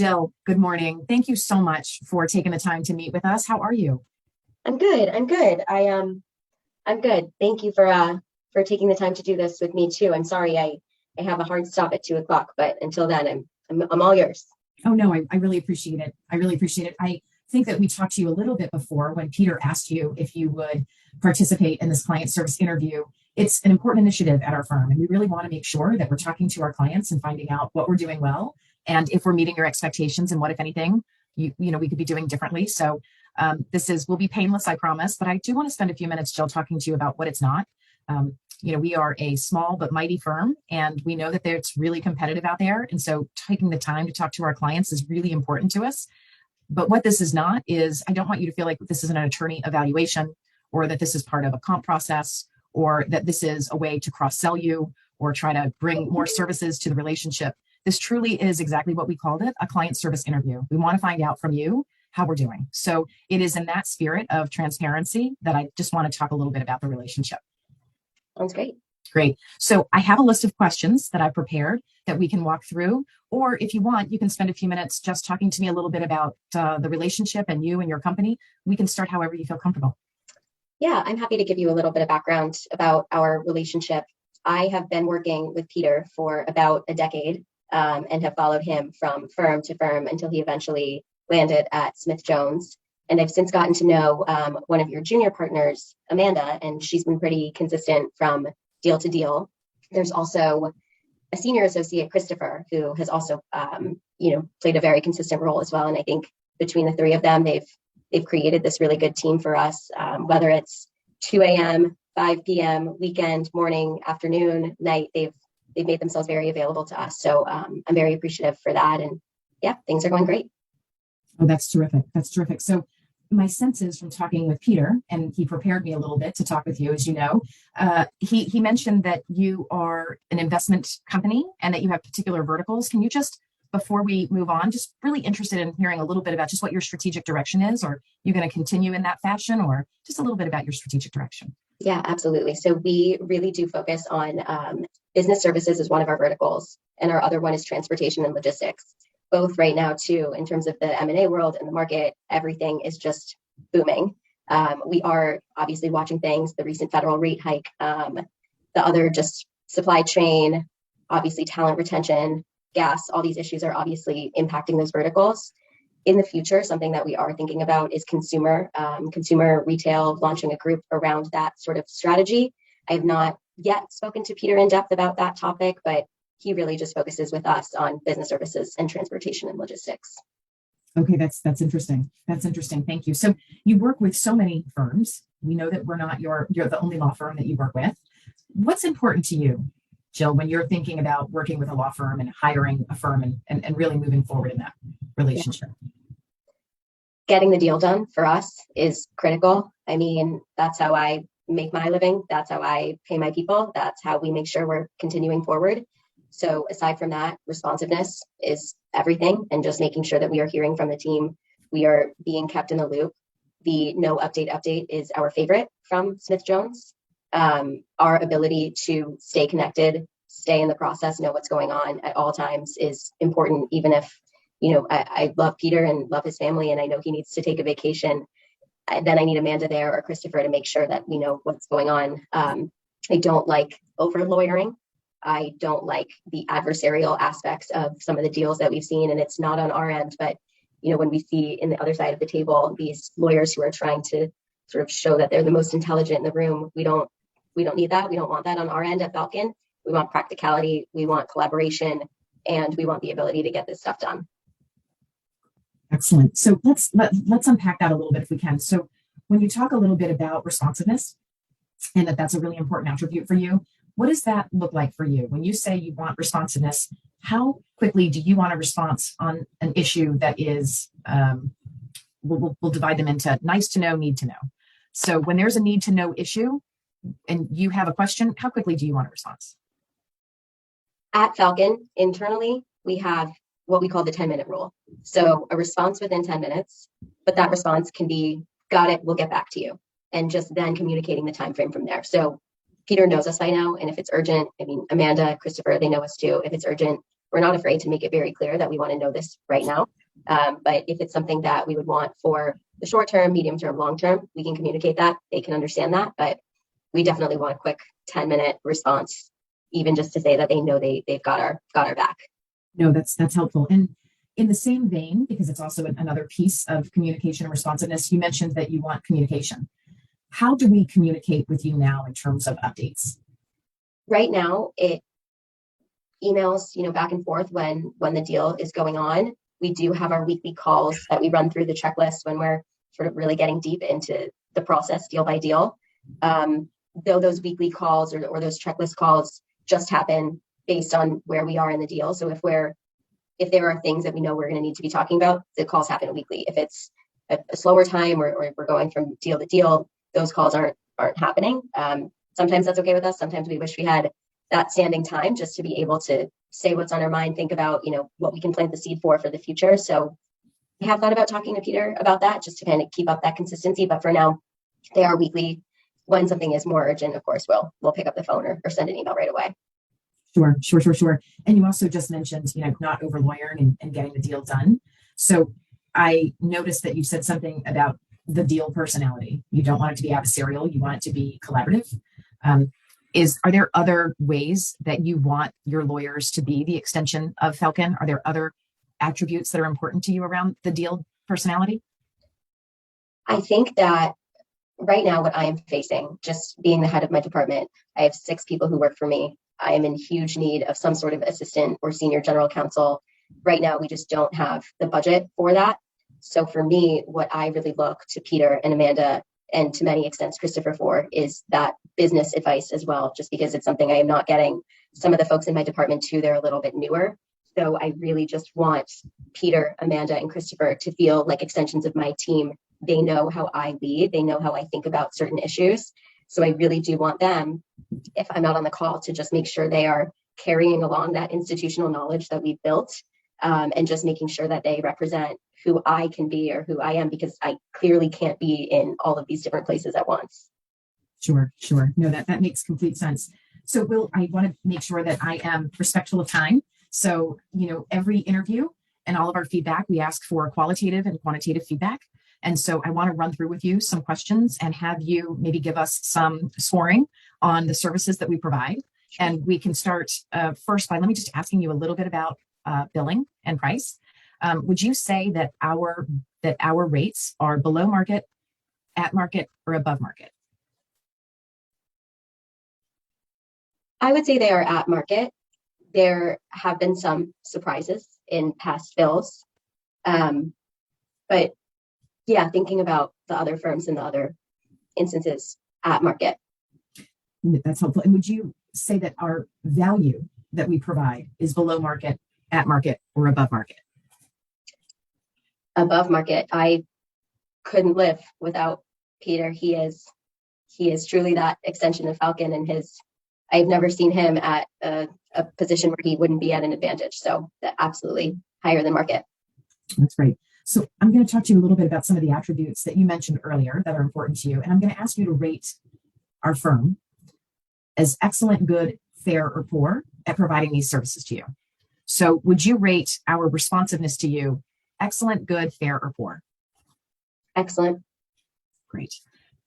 Jill, good morning. Thank you so much for taking the time to meet with us. How are you? I'm good. I'm good. I'm good. Thank you for taking the time to do this with me too. I'm sorry I have a hard stop at 2 o'clock, but until then I'm all yours. Oh, no, I really appreciate it. I really appreciate it. I think that we talked to you a little bit before when Peter asked you if you would participate in this client service interview. It's an important initiative at our firm, and we really want to make sure that we're talking to our clients and finding out what we're doing well and if we're meeting your expectations and what, if anything, we could be doing differently. So this will be painless, I promise. But I do want to spend a few minutes, Jill, talking to you about what it's not. We are a small but mighty firm, and we know that it's really competitive out there. And so taking the time to talk to our clients is really important to us. But what this is not is, I don't want you to feel like this is an attorney evaluation, or that this is part of a comp process, or that this is a way to cross-sell you or try to bring more services to the relationship. This truly is exactly what we called it, a client service interview. We want to find out from you how we're doing. So it is in that spirit of transparency that I just want to talk a little bit about the relationship. Sounds great. Great. So I have a list of questions that I prepared that we can walk through. Or if you want, you can spend a few minutes just talking to me a little bit about the relationship and you and your company. We can start however you feel comfortable. Yeah, I'm happy to give you a little bit of background about our relationship. I have been working with Peter for about a decade and have followed him from firm to firm until he eventually landed at Smith Jones. And I've since gotten to know one of your junior partners, Amanda, and she's been pretty consistent from deal to deal. There's also a senior associate, Christopher, who has also, played a very consistent role as well. And I think between the three of them, they've created this really good team for us, whether it's 2 a.m., 5 p.m., weekend, morning, afternoon, night. They've made themselves very available to us. So I'm very appreciative for that. And yeah, things are going great. Oh, that's terrific. That's terrific. So my sense is from talking with Peter, and he prepared me a little bit to talk with you, as you know, he mentioned that you are an investment company and that you have particular verticals. Can you just, before we move on, just really interested in hearing a little bit about just what your strategic direction is, or you're going to continue in that fashion, or just a little bit about your strategic direction? Yeah, absolutely. So we really do focus on business services as one of our verticals, and our other one is transportation and logistics. Both right now, too, in terms of the M&A world and the market, everything is just booming. We are obviously watching things, the recent federal rate hike, the other just supply chain, obviously talent retention, gas, all these issues are obviously impacting those verticals. In the future, something that we are thinking about is consumer retail, launching a group around that sort of strategy. I have not yet spoken to Peter in depth about that topic, but he really just focuses with us on business services and transportation and logistics. Okay, that's interesting. That's interesting. Thank you. So you work with so many firms. We know that you're the only law firm that you work with. What's important to you, Jill, when you're thinking about working with a law firm and hiring a firm and really moving forward in that relationship? Getting the deal done for us is critical. I mean, that's how I make my living. That's how I pay my people. That's how we make sure we're continuing forward. So aside from that, responsiveness is everything, and just making sure that we are hearing from the team. We are being kept in the loop. The no update is our favorite from Smith Jones. Our ability to stay connected, stay in the process, know what's going on at all times is important, even if, I love Peter and love his family, and I know he needs to take a vacation. Then I need Amanda there or Christopher to make sure that we know what's going on. I don't like over lawyering. I don't like the adversarial aspects of some of the deals that we've seen, and it's not on our end, but when we see in the other side of the table these lawyers who are trying to sort of show that they're the most intelligent in the room, we don't need that. We don't want that on our end at Falcon. We want practicality, we want collaboration, and we want the ability to get this stuff done. Excellent. So let's unpack that a little bit if we can. So when you talk a little bit about responsiveness, and that's a really important attribute for you, what does that look like for you? When you say you want responsiveness, how quickly do you want a response on an issue that is, we'll divide them into nice to know, need to know. So when there's a need to know issue and you have a question, how quickly do you want a response? At Falcon, internally, we have what we call the 10-minute rule. So a response within 10 minutes, but that response can be, got it, we'll get back to you. And just then communicating the time frame from there. So Peter knows us by now, and if it's urgent, I mean, Amanda, Christopher, they know us too. If it's urgent, we're not afraid to make it very clear that we want to know this right now. But if it's something that we would want for the short term, medium term, long term, we can communicate that. They can understand that. But we definitely want a quick 10-minute response, even just to say that they know they've got our back. No, that's helpful. And in the same vein, because it's also another piece of communication and responsiveness, you mentioned that you want communication. How do we communicate with you now in terms of updates? Right now, it emails, back and forth when the deal is going on. We do have our weekly calls that we run through the checklist when we're sort of really getting deep into the process deal by deal. Though those weekly calls or those checklist calls just happen based on where we are in the deal. So if there are things that we know we're going to need to be talking about, the calls happen weekly. If it's a slower time or we're going from deal to deal, those calls aren't happening. Sometimes that's okay with us. Sometimes we wish we had that standing time just to be able to say what's on our mind, think about, what we can plant the seed for the future. So I have thought about talking to Peter about that just to kind of keep up that consistency. But for now, they are weekly. When something is more urgent, of course, we'll pick up the phone or send an email right away. Sure. And you also just mentioned, not over lawyering and getting the deal done. So I noticed that you said something about the deal personality. You don't want it to be adversarial. You want it to be collaborative. Are there other ways that you want your lawyers to be the extension of Falcon? Are there other attributes that are important to you around the deal personality? I think that right now, what I am facing, just being the head of my department, I have 6 people who work for me. I am in huge need of some sort of assistant or senior general counsel. Right now, we just don't have the budget for that. So for me, what I really look to Peter and Amanda, and to many extents Christopher for, is that business advice as well, just because it's something I am not getting. Some of the folks in my department too, they're a little bit newer. So I really just want Peter, Amanda, and Christopher to feel like extensions of my team. They know how I lead. They know how I think about certain issues. So I really do want them, if I'm not on the call, to just make sure they are carrying along that institutional knowledge that we've built, and just making sure that they represent who I can be or who I am, because I clearly can't be in all of these different places at once. Sure. No, that makes complete sense. So I want to make sure that I am respectful of time. So, every interview and all of our feedback, we ask for qualitative and quantitative feedback. And so I want to run through with you some questions and have you maybe give us some scoring on the services that we provide. And we can start first by, let me just asking you a little bit about billing and price. Would you say that our rates are below market, at market, or above market? I would say they are at market. There have been some surprises in past bills. But yeah, thinking about the other firms and the other instances, at market. That's helpful. And would you say that our value that we provide is below market, at market, or above market? Above market. I couldn't live without Peter. He is truly that extension of Falcon, and I've never seen him at a position where he wouldn't be at an advantage. So absolutely higher than market. That's great. So I'm going to talk to you a little bit about some of the attributes that you mentioned earlier that are important to you. And I'm going to ask you to rate our firm as excellent, good, fair, or poor at providing these services to you. So would you rate our responsiveness to you excellent, good, fair, or poor? Excellent. Great.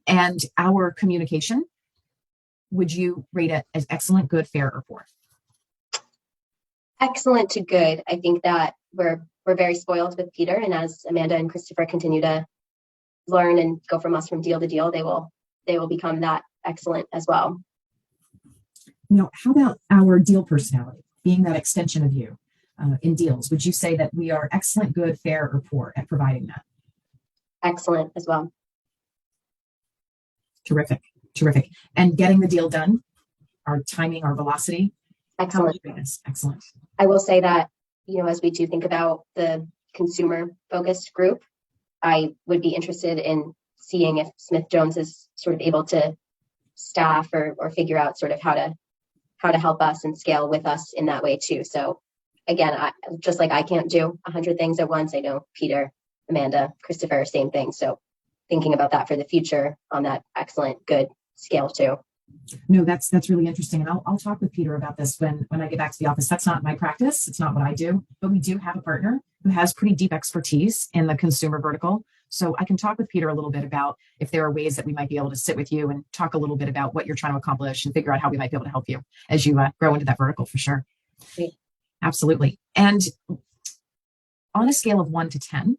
And our communication, would you rate it as excellent, good, fair, or poor? Excellent to good. I think that we're very spoiled with Peter, and as Amanda and Christopher continue to learn and go from us from deal to deal, they will become that excellent as well. How about our deal personality, being that extension of you in deals? Would you say that we are excellent, good, fair, or poor at providing that? Excellent as well. Terrific. And getting the deal done, our timing, our velocity. Excellent. Excellent. I will say that, as we do think about the consumer focused group, I would be interested in seeing if Smith Jones is sort of able to staff or figure out sort of how to help us and scale with us in that way too. So again, just like I can't do 100 things at once, I know Peter, Amanda, Christopher, same thing. So thinking about that for the future on that excellent, good scale too. No, that's really interesting. And I'll talk with Peter about this when I get back to the office. That's not my practice. It's not what I do, but we do have a partner who has pretty deep expertise in the consumer vertical. So I can talk with Peter a little bit about if there are ways that we might be able to sit with you and talk a little bit about what you're trying to accomplish and figure out how we might be able to help you as you grow into that vertical for sure. Great. Absolutely. And on a scale of 1 to 10,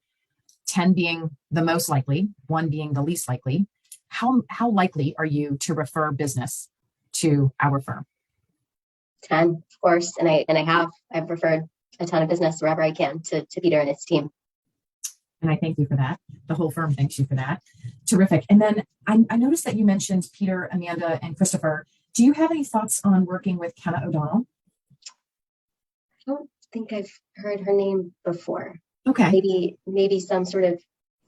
10 being the most likely, 1 being the least likely, how likely are you to refer business to our firm? 10, of course. And I've referred a ton of business wherever I can to Peter and his team. And I thank you for that. The whole firm thanks you for that. Terrific. And then I noticed that you mentioned Peter, Amanda, and Christopher. Do you have any thoughts on working with Kenna O'Donnell? I don't think I've heard her name before. Okay. Maybe some sort of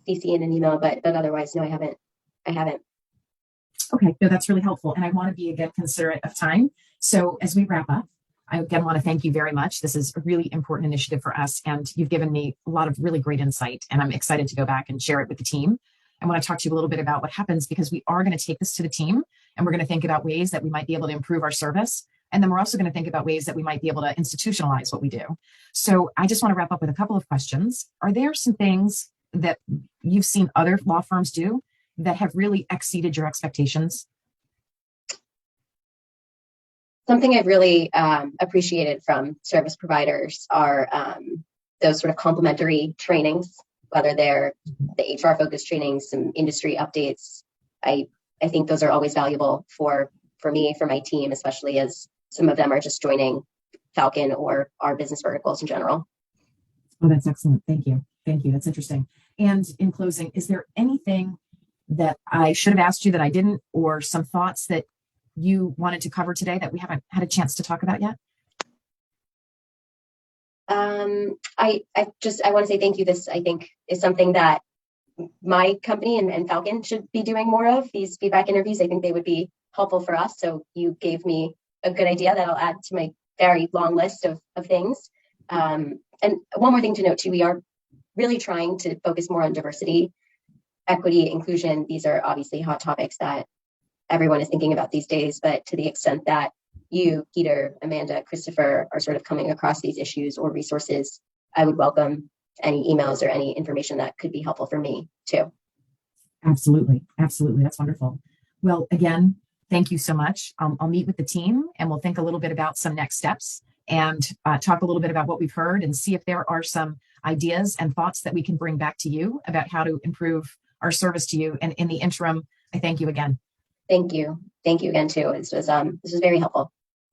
CC in an email, but otherwise, no, I haven't. Okay, no, that's really helpful. And I want to be again considerate of time. So as we wrap up, I again want to thank you very much. This is a really important initiative for us, and you've given me a lot of really great insight, and I'm excited to go back and share it with the team. I want to talk to you a little bit about what happens because we are going to take this to the team and we're going to think about ways that we might be able to improve our service. And then we're also going to think about ways that we might be able to institutionalize what we do. So I just want to wrap up with a couple of questions. Are there some things that you've seen other law firms do that have really exceeded your expectations? Something I've really appreciated from service providers are those sort of complementary trainings, whether they're the HR focused trainings, some industry updates. I think those are always valuable for me, for my team, especially as some of them are just joining Falcon or our business verticals in general. Oh, that's excellent. Thank you. Thank you. That's interesting. And in closing, is there anything that I should have asked you that I didn't, or some thoughts that you wanted to cover today that we haven't had a chance to talk about yet? I want to say thank you. This, I think, is something that my company and Falcon should be doing more of. These feedback interviews, I think they would be helpful for us. So you gave me a good idea that I'll add to my very long list of things. And one more thing to note too, we are really trying to focus more on diversity, equity, inclusion. These are obviously hot topics that everyone is thinking about these days, but to the extent that you, Peter, Amanda, Christopher are sort of coming across these issues or resources, I would welcome any emails or any information that could be helpful for me too. Absolutely. Absolutely. That's wonderful. Well, again, thank you so much. I'll meet with the team and we'll think a little bit about some next steps and talk a little bit about what we've heard and see if there are some ideas and thoughts that we can bring back to you about how to improve our service to you. And in the interim, I thank you again. Thank you. Thank you again too. This was very helpful.